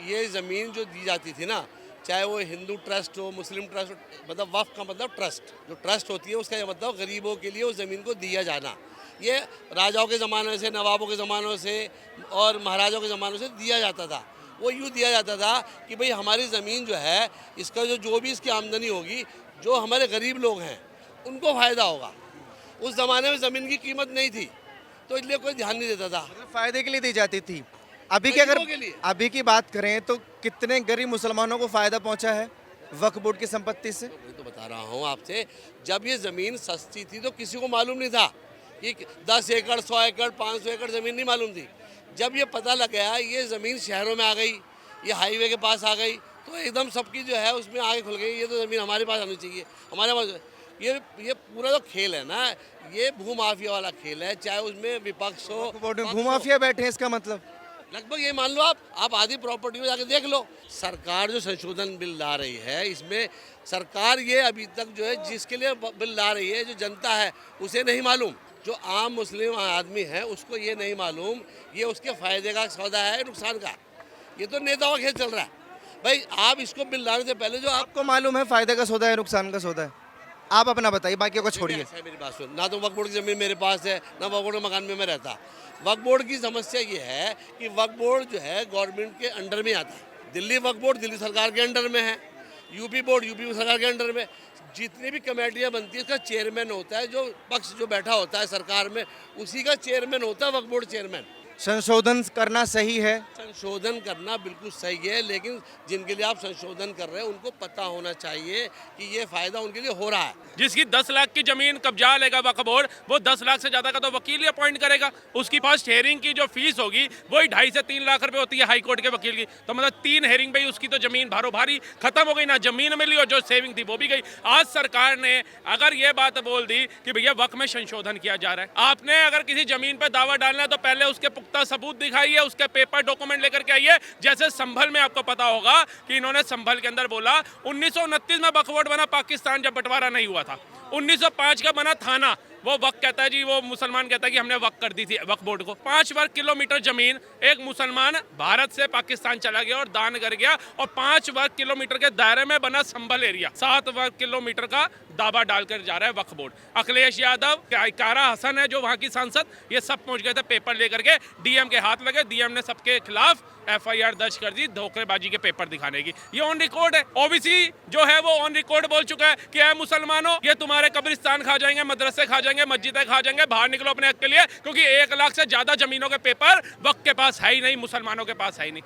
ये ज़मीन जो दी जाती थी ना, चाहे वो हिंदू ट्रस्ट हो, मुस्लिम ट्रस्ट हो, मतलब वक्फ का मतलब ट्रस्ट, जो ट्रस्ट होती है उसका ये मतलब गरीबों के लिए उस ज़मीन को दिया जाना। ये राजाओं के ज़माने से, नवाबों के ज़मानों से और महाराजाओं के ज़मानों से दिया जाता था। वो यूँ दिया जाता था कि भाई हमारी ज़मीन जो है, इसका जो भी इसकी आमदनी होगी, जो हमारे गरीब लोग हैं उनको फ़ायदा होगा। उस ज़माने में ज़मीन की कीमत नहीं थी, तो इसलिए कोई ध्यान नहीं देता था। मतलब फायदे के लिए दी जाती थी। अभी की अगर गरीबों के लिए। अभी की बात करें तो कितने गरीब मुसलमानों को फायदा पहुंचा है वक्फ बोर्ड की संपत्ति से? वही तो बता रहा हूँ आपसे, जब ये ज़मीन सस्ती थी तो किसी को मालूम नहीं था कि 10 एकड़, 100 एकड़, 500 एकड़ ज़मीन नहीं मालूम थी। जब ये पता लग गया ये ज़मीन शहरों में आ गई, ये हाईवे के पास आ गई, तो एकदम सबकी जो है उसमें आगे खुल गई, ये तो ज़मीन हमारे पास आनी चाहिए, हमारे पास। ये पूरा जो खेल है ना, ये भूमाफिया वाला खेल है, चाहे उसमें विपक्ष हो, वक्फ बोर्ड में पक्ष हो। भूमाफिया बैठे हैं, इसका मतलब? लगभग ये मान लो आप आधी प्रॉपर्टी में जाके देख लो। सरकार जो संशोधन बिल ला रही है, इसमें सरकार ये अभी तक जो है जिसके लिए बिल ला रही है, जो जनता है उसे नहीं मालूम, जो आम मुस्लिम आदमी है उसको ये नहीं मालूम ये उसके फ़ायदे का सौदा है नुकसान का। ये तो नेताओं का खेल चल रहा है। भाई आप इसको बिल लाने से पहले जो आप आपको मालूम है फायदे का सौदा है नुकसान का सौदा है? आप अपना बताइए, बाकियों को छोड़िए। ऐसा है, मेरी बात सुन, ना तो वक्फ बोर्ड की ज़मीन मेरे पास है, ना वक्फ बोर्ड के मकान में मैं रहता। वक्फ बोर्ड की समस्या ये है कि वक्फ बोर्ड जो है गवर्नमेंट के अंडर में आता है। दिल्ली वक्फ बोर्ड दिल्ली सरकार के अंडर में है, यूपी बोर्ड यूपी सरकार के अंडर में। जितनी भी कमेटियाँ बनती है उसका चेयरमैन होता है, जो पक्ष जो बैठा होता है सरकार में उसी का चेयरमैन होता है वक्फ बोर्ड चेयरमैन। संशोधन करना सही है? संशोधन करना बिल्कुल सही है, लेकिन जिनके लिए आप संशोधन कर रहे हैं उनको पता होना चाहिए कि ये फ़ायदा उनके लिए हो रहा है। जिसकी 10 लाख की जमीन कब्जा लेगा वक्फ बोर्ड, वो 10 लाख से ज्यादा का तो वकील ही अपॉइंट करेगा। उसकी फर्स्ट हेयरिंग की जो फीस होगी वही 2.5 से 3 लाख रुपए होती है हाई कोर्ट के वकील की। तो मतलब 3 हेयरिंग पे ही उसकी तो जमीन भारो भारी खत्म हो गई, ना जमीन मिली और जो सेविंग थी वो भी गई। आज सरकार ने अगर ये बात बोल दी कि भैया वक्फ में संशोधन किया जा रहा है, आपने अगर किसी जमीन पर दावा डालना है तो पहले उसके पुख्ता सबूत दिखाइए, उसके पेपर डॉक्यूमेंट लेकर के आइए। जैसे संभल में आपको पता होगा कि इन्होंने संभल के अंदर बोला 1929 में वक्फ बोर्ड बना, पाकिस्तान जब बंटवारा नहीं हुआ था। 1905 का बना थाना, वो वक्त कहता है जी, वो मुसलमान कहता है कि हमने वक्त कर दी थी वक्फ बोर्ड को। 5 वर्ग किलोमीटर जमीन एक मुसलमान भारत से पाकिस्तान चला गया और दान कर गया, और 5 वर्ग किलोमीटर के दायरे में बना संभल एरिया 7 वर्ग किलोमीटर का दावा डालकर जा रहा है वक्फ बोर्ड। अखिलेश यादव, कारा हसन है जो वहां की सांसद, ये सब पहुंच गए थे पेपर लेकर के, डीएम के हाथ लगे, डीएम ने सबके खिलाफ एफआईआर दर्ज कर दी धोखेबाजी के पेपर दिखाने की। ये ऑन रिकॉर्ड है। ओबीसी जो है वो ऑन रिकॉर्ड बोल चुका है कि मुसलमानों ये तुम्हारे कब्रिस्तान खा जाएंगे, मदरसे खा जाएंगे, मस्जिदें खा जाएंगे, बाहर निकलो अपने हक के लिए, क्योंकि 1 लाख से ज्यादा जमीनों के पेपर वक्त के पास है ही नहीं, मुसलमानों के पास है ही नहीं।